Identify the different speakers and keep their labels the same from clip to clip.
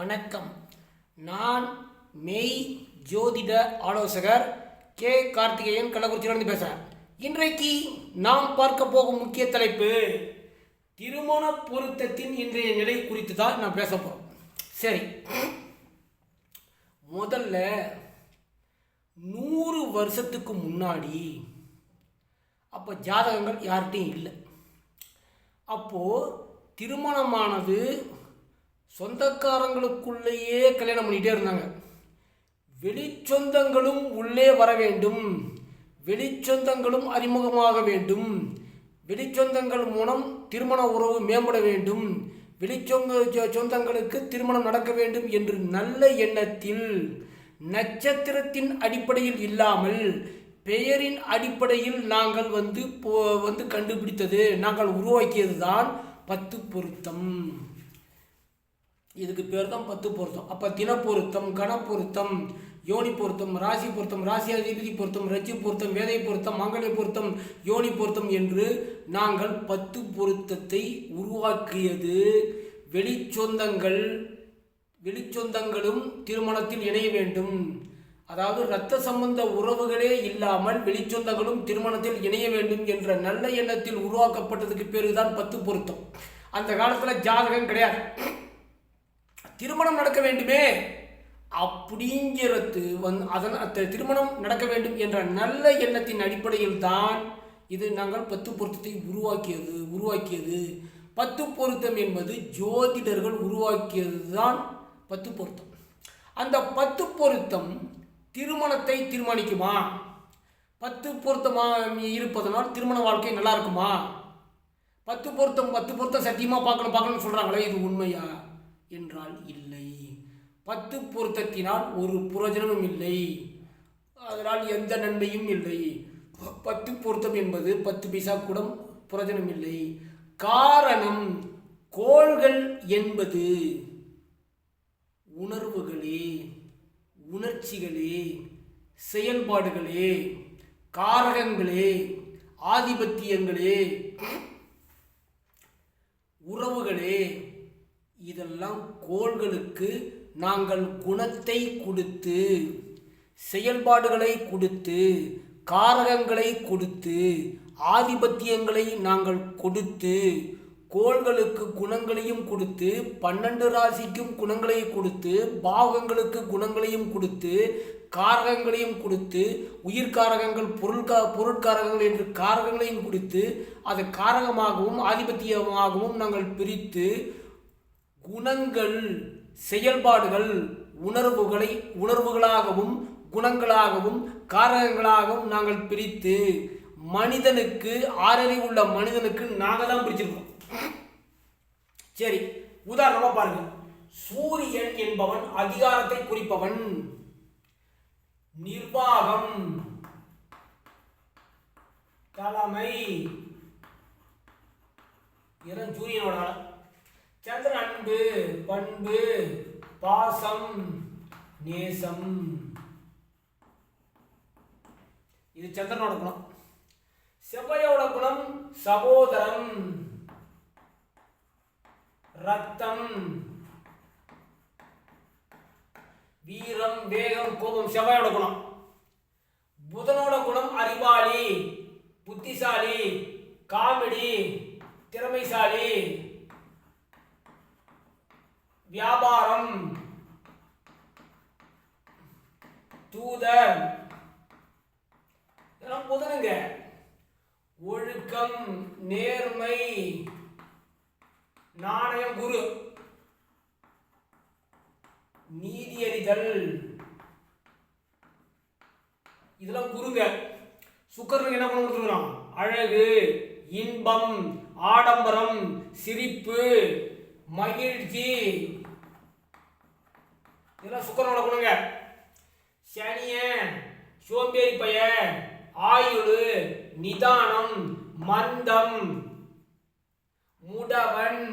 Speaker 1: வணக்கம். நான் மெய் ஜோதிட ஆலோசகர் கே. கார்த்திகேயன், கள்ளக்குறிச்சியிலிருந்து பேசுகிறேன். இன்றைக்கு நாம் பார்க்க போகும் முக்கிய தலைப்பு திருமண பொருத்தத்தின் இன்றைய நிலை குறித்து தான் நான் பேச போகிறோம். சரி, முதல்ல 100 வருஷத்துக்கு முன்னாடி அப்போ ஜாதகங்கள் யார்கிட்டையும் இல்லை. அப்போது திருமணமானது சொந்தக்காரங்களுக்குள்ளேயே கல்யாணம் பண்ணிகிட்டே இருந்தாங்க. வெளிச்சொந்தங்களும் உள்ளே வர வேண்டும், வெளிச்சொந்தங்களும் அறிமுகமாக வேண்டும், வெளிச்சொந்தங்கள் மூலம் திருமண உறவு மேம்பட வேண்டும், சொந்தங்களுக்கு திருமணம் நடக்க வேண்டும் என்று நல்ல எண்ணத்தில் நட்சத்திரத்தின் அடிப்படையில் இல்லாமல் பெயரின் அடிப்படையில் நாங்கள் வந்து கண்டுபிடித்தது, நாங்கள் உருவாக்கியது தான் 10 பொருத்தம். இதுக்கு பேர் தான் 10 பொருத்தம். அப்போ தின பொருத்தம், கண பொருத்தம், யோனி பொருத்தம், ராசி பொருத்தம், ராசி அதிபதி பொருத்தம், ரஜி பொருத்தம், வேதை பொருத்தம், மங்கள பொருத்தம், யோனி பொருத்தம் என்று நாங்கள் 10 பொருத்தத்தை உருவாக்கியது. வெளிச்சொந்தங்களும் திருமணத்தில் இணைய வேண்டும். அதாவது இரத்த சம்பந்த உறவுகளே இல்லாமல் வெளிச்சொந்தங்களும் திருமணத்தில் இணைய வேண்டும் என்ற நல்ல எண்ணத்தில் உருவாக்கப்பட்டதுக்கு பேருதான் 10 பொருத்தம். அந்த காலத்தில் ஜாதகம் கிடையாது, திருமணம் நடக்க வேண்டுமே அப்படிங்கிறது திருமணம் நடக்க வேண்டும் என்ற நல்ல எண்ணத்தின் அடிப்படையில் தான் இது நாங்கள் 10 பொருத்தத்தை உருவாக்கியது. 10 பொருத்தம் என்பது ஜோதிடர்கள் உருவாக்கியது தான் 10 பொருத்தம். அந்த 10 பொருத்தம் திருமணத்தை தீர்மானிக்குமா? 10 பொருத்தமாக இருப்பதனால் திருமண வாழ்க்கை நல்லா இருக்குமா? 10 பொருத்தம் சத்தியமாக பார்க்கணும்னு சொல்கிறாங்களே, இது உண்மையா என்றால் இல்லை. 10 பொருத்தத்தினால் ஒரு புரோஜனமும் இல்லை, அதனால் எந்த நன்மையும் இல்லை. 10 பொருத்தம் என்பது 10 பைசா கூட புரோஜனம் இல்லை. காரணம், கோள்கள் என்பது உணர்வுகளே, உணர்ச்சிகளே, செயல்பாடுகளே, காரகங்களே, ஆதிபத்தியங்களே, உறவுகளே. இதெல்லாம் கோள்களுக்கு நாங்கள் குணத்தை கொடுத்து, செயல்பாடுகளை கொடுத்து, காரகங்களை கொடுத்து, ஆதிபத்தியங்களை நாங்கள் கொடுத்து, கோள்களுக்கு குணங்களையும் கொடுத்து, 12 ராசிக்கும் குணங்களை கொடுத்து, பாவங்களுக்கு குணங்களையும் கொடுத்து, காரகங்களையும் கொடுத்து, உயிர்காரகங்கள், பொருட்காரகங்கள் என்று காரகங்களையும் கொடுத்து, அதை காரகமாகவும் ஆதிபத்தியமாகவும் நாங்கள் பிரித்து, குணங்கள், செயல்பாடுகள், உணர்வுகளாகவும் குணங்களாகவும் காரகங்களாகவும் நாங்கள் பிரித்து, மனிதனுக்கு, ஆறறிவு உள்ள மனிதனுக்கு நாங்கள் தான் பிரிச்சிருக்கோம். சரி, உதாரணமாக பாருங்க. சூரியன் என்பவன் அதிகாரத்தை குறிப்பவன், நிர்வாகம், தலைமை, இதெல்லாம் சூரியனோட. சந்திரன் அன்பு, பண்பு, பாசம், நேசம். இது சந்திரனோட குணம். செவ்வாயோட குணம் சகோதரம், ரத்தம், வீரம், வேகம், கோபம். செவ்வாயோட குணம். புதனோட குணம் அறிவாளி, புத்திசாலி, காமெடி, திறமைசாலி, வியாபாரம், தூதர். இதெல்லாம் புதனுங்க. ஒழுக்கம், நேர்மை, நாணயம், குரு, நீதியறிதல். இதெல்லாம் குருங்க. சுக்கரனுக்கு என்ன பண்ண கொடுத்துருக்கான்? அழகு, இன்பம், ஆடம்பரம், சிரிப்பு, மகிழ்ச்சி. இதெல்லாம் சுக்கரனோட குணங்க. சனியன் சோம்பேறி பைய, ஆயுள், நிதானம், மந்தம், முடவன்,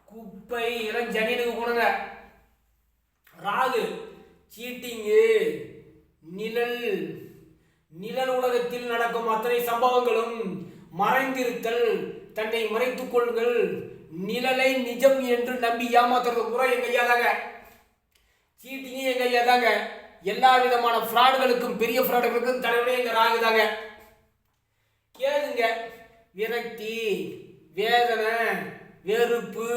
Speaker 1: குப்பை. இதெல்லாம் சனியனுக்கு குணங்க. ராகு சீட்டிங்கு, நிழல் உலகத்தில் நடக்கும் அத்தனை சம்பவங்களும் மறைந்திருத்தல், தன்னை மறைத்துக் கொள்ளுங்கள், நிழலை நிஜம் என்று நம்பி ஏமாத்துறது பூரா எங்க ஐயா தாங்க. சீட்டிங்கும் எங்க ஐயா தாங்க. எல்லா விதமான ஃப்ராடுகளுக்கும் பெரிய ஃப்ராடுகளுக்கும் தலைவனே எங்க ராகு தாங்க. கேளுங்க. விரக்தி, வேதனை, வெறுப்பு,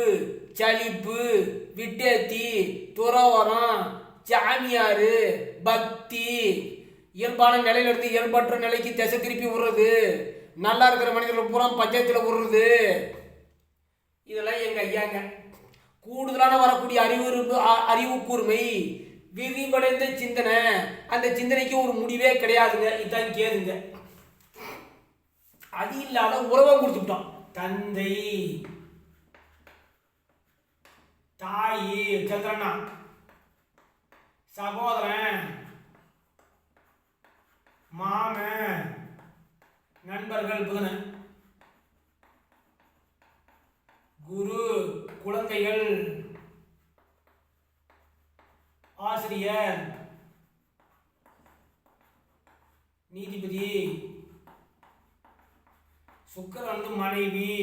Speaker 1: சலிப்பு, விட்டேத்தி, துறவரம், சாமியாரு, பக்தி, இயல்பான நிலையிலிருந்து இயல்பற்ற நிலைக்கு திசை திருப்பி விடுறது, நல்லா இருக்கிற மனிதர்கள் பூரா பஞ்சத்தில் விடுறது, இதெல்லாம் எங்க ஐயாங்க. கூடுதலான வரக்கூடிய அறிவு கூர்மை, விரிவடைந்த சிந்தனை, அந்த சிந்தனைக்கு ஒரு முடிவே கிடையாதுங்க. இதுதான் கேளுங்க. அது இல்லாத உறவை கொடுத்துட்டோம். தந்தை, தாய், சந்திரனா, சகோதரன், மாமன், நண்பர்கள் புதன், குரு, குழந்தைகள், ஆசிரியர், நீதிபதி, சுக்கிரன் மனைவி,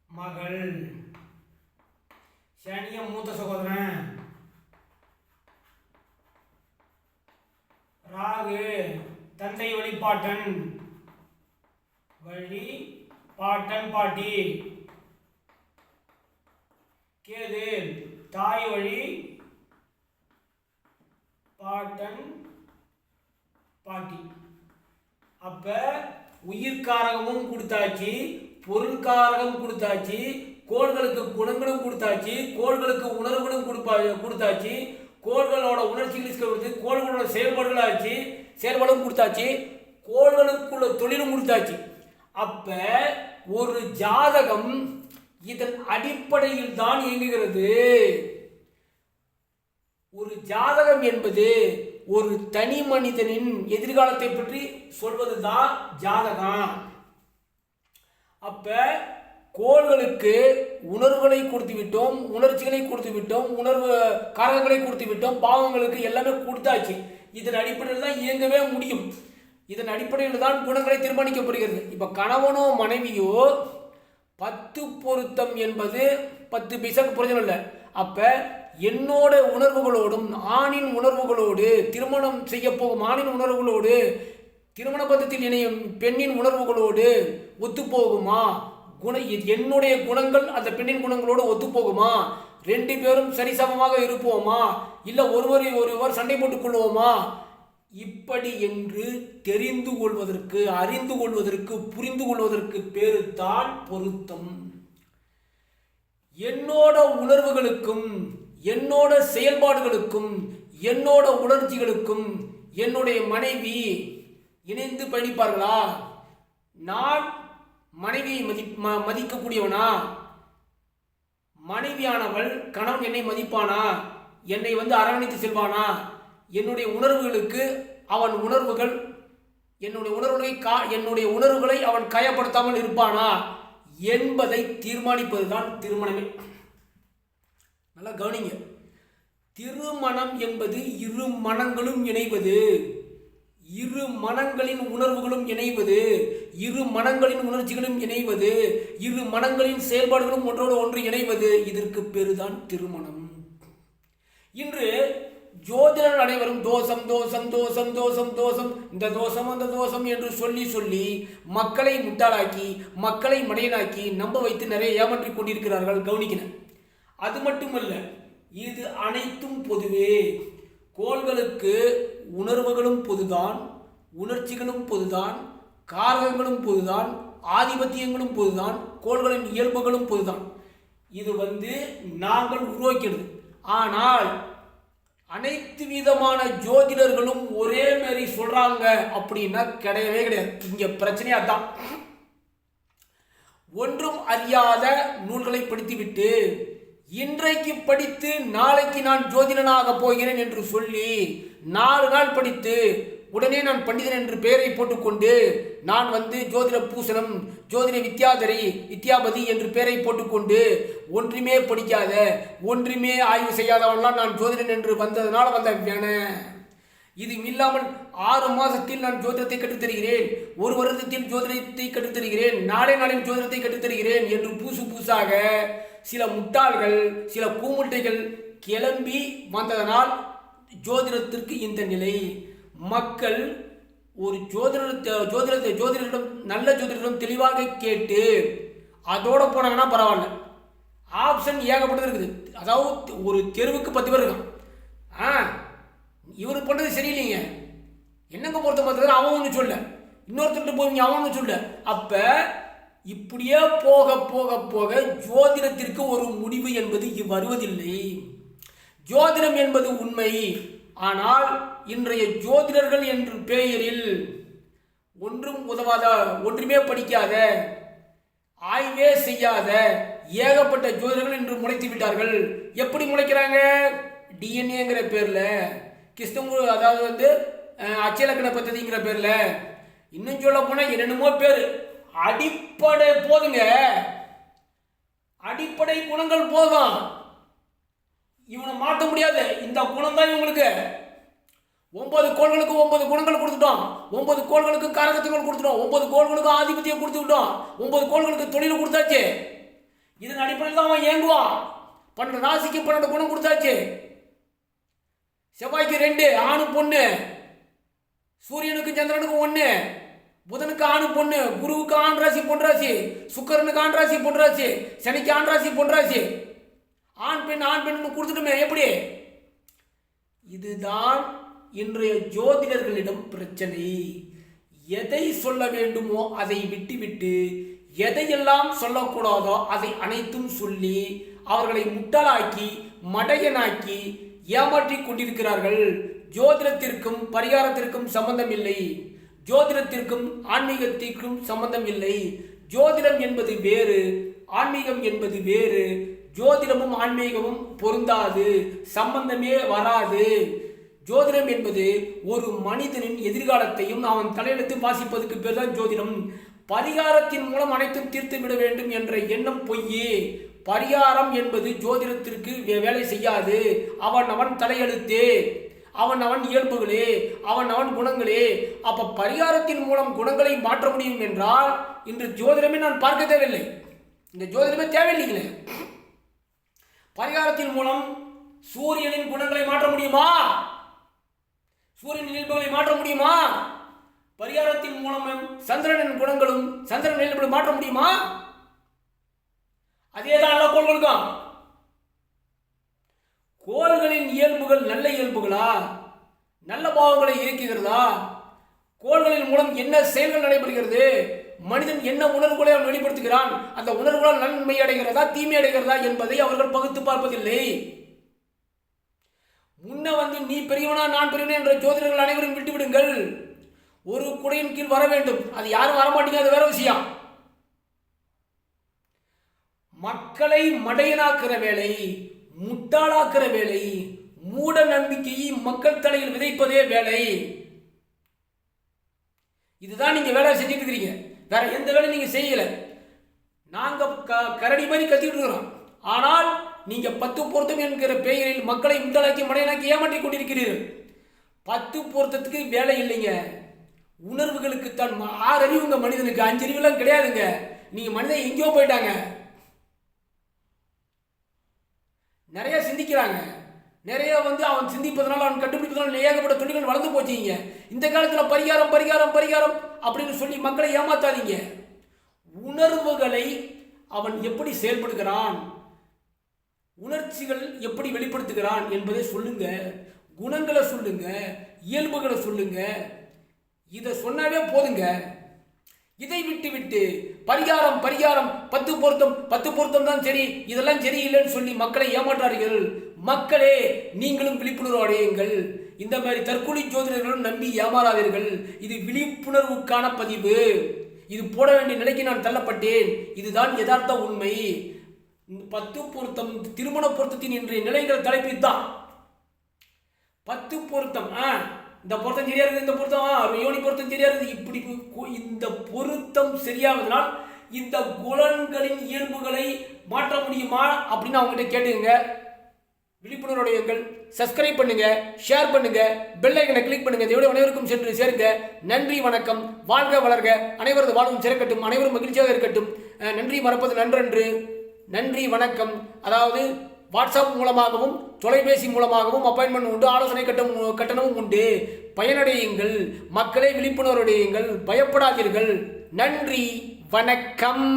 Speaker 1: மகள், சனிய மூத்த சகோதரன், ராகு தந்தை வழிபாட்டன், பாட்டன் பாட்டி, கேது தாய் வழி பாட்டன் பாட்டி. அப்ப உயிர்காரகமும் கொடுத்தாச்சு, பொருள்காரகம் கொடுத்தாச்சு, கோள்களுக்கு குணங்களும் கொடுத்தாச்சு, கோள்களுக்கு உணர்வுகளும் கொடுத்தாச்சு, கோள்களோட உணர்ச்சிகள் கோள்களோட செயல்பாடுகளாச்சு, செயல்பாடும் கொடுத்தாச்சு, கோள்களுக்குள்ள தொழிலும் கொடுத்தாச்சு. அப்ப ஒரு ஜாதகம் இதன் அடிப்படையில் தான் இயங்குகிறது. ஒரு ஜாதகம் என்பது ஒரு தனி மனிதனின் எதிர்காலத்தை பற்றி சொல்வதுதான் ஜாதகம். அப்ப கோள்களுக்கு உணர்வுகளை கொடுத்து விட்டோம், உணர்ச்சிகளை கொடுத்து விட்டோம், உணர்வு காரகங்களை கொடுத்து விட்டோம், பாவங்களுக்கு எல்லாமே கொடுத்தாச்சு. இதன் அடிப்படையில் தான் இயங்கவே முடியும். இதன் அடிப்படையில் தான் குணங்களை தீர்மானிக்கப்படுகிறது. இப்ப கணவனோ மனைவியோ 10 பொருத்தம் என்பது 10 பைசாக்கு பிரயோஜனம் இல்லை. அப்ப என்னோட உணர்வுகளோடும் ஆணின் உணர்வுகளோடு திருமணம் செய்ய போகும் ஆணின் உணர்வுகளோடு திருமண பந்தத்தில் இணையும் பெண்ணின் உணர்வுகளோடு ஒத்துப்போகுமா? என்னுடைய குணங்கள் அந்த பெண்ணின் குணங்களோடு ஒத்துப்போகுமா? 2 பேரும் சரிசமமாக இருப்போமா? இல்லை ஒருவர் சண்டை போட்டுக் கொள்வோமா? இப்படி என்று தெரிந்து கொள்வதற்கு, அறிந்து கொள்வதற்கு, புரிந்து கொள்வதற்கு பேரு தான் பொருத்தம். என்னோட உணர்வுகளுக்கும் என்னோட செயல்பாடுகளுக்கும் என்னோட உணர்ச்சிகளுக்கும் என்னுடைய மனைவி இணைந்து பயணிப்பார்களா? நான் மனைவியை மதிக்கக்கூடியவனா? மனைவியானவள் கணவன் என்னை மதிப்பானா? என்னை அரவணைத்து செல்வானா? என்னுடைய உணர்வுகளுக்கு அவன் உணர்வுகள் என்னுடைய உணர்வுகளை அவன் காயப்படுத்தாமல் இருப்பானா என்பதை தீர்மானிப்பதுதான் திருமணமே. நல்லா கவனிங்க. திருமணம் என்பது இரு மனங்களும் இணைவது, இரு மனங்களின் உணர்வுகளும் இணைவது, இரு மனங்களின் உணர்ச்சிகளும் இணைவது, இரு மனங்களின் செயல்பாடுகளும் ஒன்றோடு ஒன்று இணைவது. இதற்கு பேருதான் திருமணம். இன்று ஜோதிடர்கள் அனைவரும் தோஷம் தோஷம் தோஷம் தோஷம் தோஷம், இந்த தோஷம் அந்த தோஷம் என்று சொல்லி சொல்லி மக்களை முட்டாளாக்கி மக்களை மடையனாக்கி நம்ப வைத்து நிறைய ஏமாற்றிக் கொண்டிருக்கிறார்கள். கவனிக்கிறேன். அது மட்டுமல்ல, இது அனைத்தும் பொதுவே. கோள்களுக்கு உணர்வுகளும் பொதுதான், உணர்ச்சிகளும் பொதுதான், காரகங்களும் பொதுதான், ஆதிபத்தியங்களும் பொதுதான், கோள்களின் இயல்புகளும் பொதுதான். இது நாங்கள் உருவாக்கிறது. ஆனால் அனைத்து விதமான ஜோதிடர்களும் ஒரே மாதிரி சொல்றாங்க அப்படின்னா கிடையவே கிடையாது. இங்க பிரச்சனையா தான். ஒன்றும் அறியாத நூல்களை படித்துவிட்டு இன்றைக்கு படித்து நாளைக்கு நான் ஜோதிடனாக போகிறேன் என்று சொல்லி 4 நாள் படித்து உடனே நான் பண்டிதன் என்று பெயரை போட்டுக்கொண்டு நான் ஜோதிட பூசணம், ஜோதிட வித்யாபதி என்று பெயரை போட்டுக்கொண்டு ஒன்றுமே படிக்காத, ஒன்றுமே ஆய்வு செய்யாதவன்லாம் நான் ஜோதிடன் என்று வந்ததுனால வேண. இது இல்லாமல் 6 மாதத்தில் நான் ஜோதிடத்தை கற்றுத்தருகிறேன், 1 வருடத்தில் ஜோதிடத்தை கற்றுத்தருகிறேன், நாளில் ஜோதிடத்தை கற்றுத்தருகிறேன் என்று புதுசாக சில முட்டாள்கள், சில கூமுட்டைகள் கிளம்பி வந்ததனால் ஜோதிடத்திற்கு இந்த நிலை. மக்கள் ஒரு ஜோதிடரிடம் நல்ல ஜோதிடரிடம் தெளிவாக கேட்டு அதோட போனாங்கன்னா பரவாயில்ல. ஆப்ஷன் ஏகப்பட்டது இருக்குது. அதாவது ஒரு தெருவுக்கு 10 பேர் இருக்கான். இவர் பண்ணுறது சரியில்லைங்க, என்னங்க பொறுத்த பார்த்தா அவன் ஒன்று சொல்ல, இன்னொருத்தர் போவீங்க அவன் ஒன்று சொல்ல. அப்போ இப்படியே போக போக போக ஜோதிடத்திற்கு ஒரு முடிவு என்பது வருவதில்லை. ஜோதிடம் என்பது உண்மை. ஆனால் இன்றைய ஜோதிடர்கள் என்ற பெயரில் ஒன்றும் உதவாத, ஒன்றுமே படிக்காத, ஆய்வே செய்யாத ஏகப்பட்ட ஜோதிடர்கள் இன்று முளைத்து விட்டார்கள். எப்படி முளைக்கிறாங்க? டிஎன்ஏங்கிற பேரில், கிறிஸ்தவ அதாவது அச்சலக்கண பദ്ധதிங்கிற பேரில், இன்னும் சொல்ல போனால் என்னென்னமோ பேர். அடிப்படை போதுங்க, அடிப்படை குணங்கள் போதும். இவனை மாற்ற முடியாது. இந்த குணம் தான் இவங்களுக்கு. 9 கோள்களுக்கு 9 குணங்கள் கொடுத்துட்டோம், 9 கோள்களுக்கு காரகத்துவங்கள் கொடுத்துட்டோம், 9 கோள்களுக்கு ஆதிபத்தியம் கொடுத்துக்கிட்டோம், 9 கோள்களுக்கு தொழில் கொடுத்தாச்சு. இதன் அடிப்படையில் தான் அவன் இயங்குவான். 12 ராசிக்கு 12 குணம் கொடுத்தாச்சு. செவ்வாய்க்கு 2 ஆணு பொண்ணு, சூரியனுக்கு சந்திரனுக்கு 1, புதனுக்கு ஆணு பொண்ணு, குருவுக்கு ஆண் ராசி பொன் ராசி, சுக்கரனுக்கு ஆண் ராசி பொன் ராசி, சனிக்கு ஆண் ராசி பொன் ராசி, ஆண் பெண் கொடுத்துட்டுமே. எப்படி? இதுதான் இன்றைய ஜோதிடர்களிடம் பிரச்சனை. எதை சொல்ல வேண்டுமோ அதை விட்டுவிட்டு எதையெல்லாம் சொல்லக்கூடாதோ அதை அனைத்தும் சொல்லி அவர்களை முட்டாளாக்கி மடையனாக்கி ஏமாற்றி கொண்டிருக்கிறார்கள். ஜோதிடத்திற்கும் பரிகாரத்திற்கும் சம்பந்தம் இல்லை, ஜோதிடத்திற்கும் ஆன்மீகத்திற்கும் சம்பந்தம் இல்லை. ஜோதிடம் என்பது வேறு, ஆன்மீகம் என்பது வேறு. ஜோதிடமும் ஆன்மீகமும் பொருந்தாது, சம்பந்தமே வராது. ஜோதிடம் என்பது ஒரு மனிதனின் எதிர்காலத்தையும் அவன் தலையெழுத்து வாசிப்பதற்கு பேர் தான் ஜோதிடம். பரிகாரத்தின் மூலம் அனைத்தும் தீர்த்து விட வேண்டும் என்ற எண்ணம் பொய்யே. பரிகாரம் என்பது ஜோதிடத்திற்கு வேலை செய்யாது. அவன் தலையெழுத்தே, அவன் இயல்புகளே, அவன் குணங்களே. அப்ப பரிகாரத்தின் மூலம் குணங்களை மாற்ற முடியும் என்றால் இன்று ஜோதிடமே நான் பார்க்க தேவையில்லை, இந்த ஜோதிடமே தேவையில்லைங்களே. பரிகாரத்தின் மூலம் சூரியனின் குணங்களை மாற்ற முடியுமா? சூரியனின் இயல்புகளை மாற்ற முடியுமா? பரிகாரத்தின் மூலம் சந்திரனின் குணங்களும் சந்திரன் இயல்புகளை மாற்ற முடியுமா? அதேதான் எல்லா கோள்களுக்கும். கோள்களின் இயல்புகள் நல்ல இயல்புகளா, நல்ல பாவங்களை இயக்குகிறதா? கோள்களின் மூலம் என்ன செயல்கள் நடைபெறுகிறது? மனிதன் என்ன உணர்வுகளை அவன் வெளிப்படுத்துகிறான்? அந்த உணர்வுகளால் நன்மை அடைகிறதா தீமை அடைகிறதா என்பதை அவர்கள் பகுத்து பார்ப்பதில்லை. முன்ன நீ பெரியவனா நான் பெரியவனா என்ற ஜோதிடர்கள் அனைவரும் விட்டுவிடுங்கள். ஒரு குடையின் கீழ் வர வேண்டும். அது யாரும் வரமாட்டீங்க, அது வேற விஷயம். மக்களை மடையனாக்குற வேலை, முட்டாளாக்குற வேலை, மூட நம்பிக்கையை மக்கள் தலையில் விதைப்பதே வேலை. இதுதான் நீங்க வேலை செஞ்சுட்டு இருக்கிறீங்க. வேற எந்த வேலையும் நீங்க செய்யல. நாங்க கரடி மாதிரி கத்திட்டு இருக்கிறோம். ஆனால் நீங்க 10 பொருத்தம் என்கிற பெயரில் மக்களை முட்டாளாக்கி மடையனாக்கி ஏமாற்றி கொண்டிருக்கிறீர்கள். 10 பொருத்தத்துக்கு வேலை இல்லைங்க. உணர்வுகளுக்கு தான் 6 அறிவு உங்க மனிதனுக்கு, 5 அறிவுலாம் கிடையாதுங்க. நீங்க மனிதன் எங்கேயோ போயிட்டாங்க. நிறைய சிந்திக்கிறாங்க, நிறைய அவன் சிந்திப்பதனால அவன் கண்டுபிடிப்பதனால ஏகப்பட்ட தொழில்கள் வளர்ந்து போச்சுங்க. இந்த காலத்தில் பரிகாரம் பரிகாரம் பரிகாரம் அப்படின்னு சொல்லி மக்களை ஏமாத்தாதீங்க. உணர்வுகளை அவன் எப்படி செயல்படுகிறான், உணர்ச்சிகள் எப்படி வெளிப்படுத்துகிறான் என்பதை சொல்லுங்க. குணங்களை சொல்லுங்க, இயல்புகளை சொல்லுங்க. இதை சொன்னாவே போதுங்க. இதை விட்டு பரிகாரம் பரிகாரம் 10 பொருத்தம் தான் சரி, இதெல்லாம் சரியில்லைன்னு சொல்லி மக்களை ஏமாற்றார்கள். மக்களே, நீங்களும் விழிப்புணர்வு அடையுங்கள். இந்த மாதிரி தற்கொலை ஜோதிடர்களும் நம்பி ஏமாறாதீர்கள். இது விழிப்புணர்வுக்கான பதிவு. இது போட வேண்டிய நிலைக்கு நான் தள்ளப்பட்டேன். இதுதான் யதார்த்த உண்மை. 10 பொருத்தம், திருமண பொருத்தத்தின் இன்றைய நிலைங்கிற தலைப்பில் தான் 10 பொருத்தம். இந்த பொருத்தம் சரியா இருக்குது, இந்த பொருத்தம் யோனி பொருத்தம் சரியா இருக்குது. இப்படி இந்த பொருத்தம் சரியாவதனால் இந்த குணங்களின் இயல்புகளை மாற்ற முடியுமா அப்படின்னு அவங்ககிட்ட கேட்டுங்க. விழிப்புணர்வுடையங்கள் சப்ஸ்கிரைப் பண்ணுங்க, ஷேர் பண்ணுங்க, பெல் ஐக்கனை கிளிக் பண்ணுங்க. இந்த வீடியோ அனைவருக்கும் சென்று சேருங்க. நன்றி, வணக்கம். வாழ்க வளர்க, அனைவரது வாழ்வும் சிறக்கட்டும், அனைவரும் மகிழ்ச்சியாக இருக்கட்டும். நன்றி மறப்பது நன்றன்று. நன்றி, வணக்கம். அதாவது வாட்ஸ்அப் மூலமாகவும் தொலைபேசி மூலமாகவும் அப்பாயின்மெண்ட் உண்டு, ஆலோசனை கட்டணமும் உண்டு. பயனடையுங்கள், மக்களை விழிப்புணர்வுடையுங்கள், பயப்படாதீர்கள். நன்றி, வணக்கம்.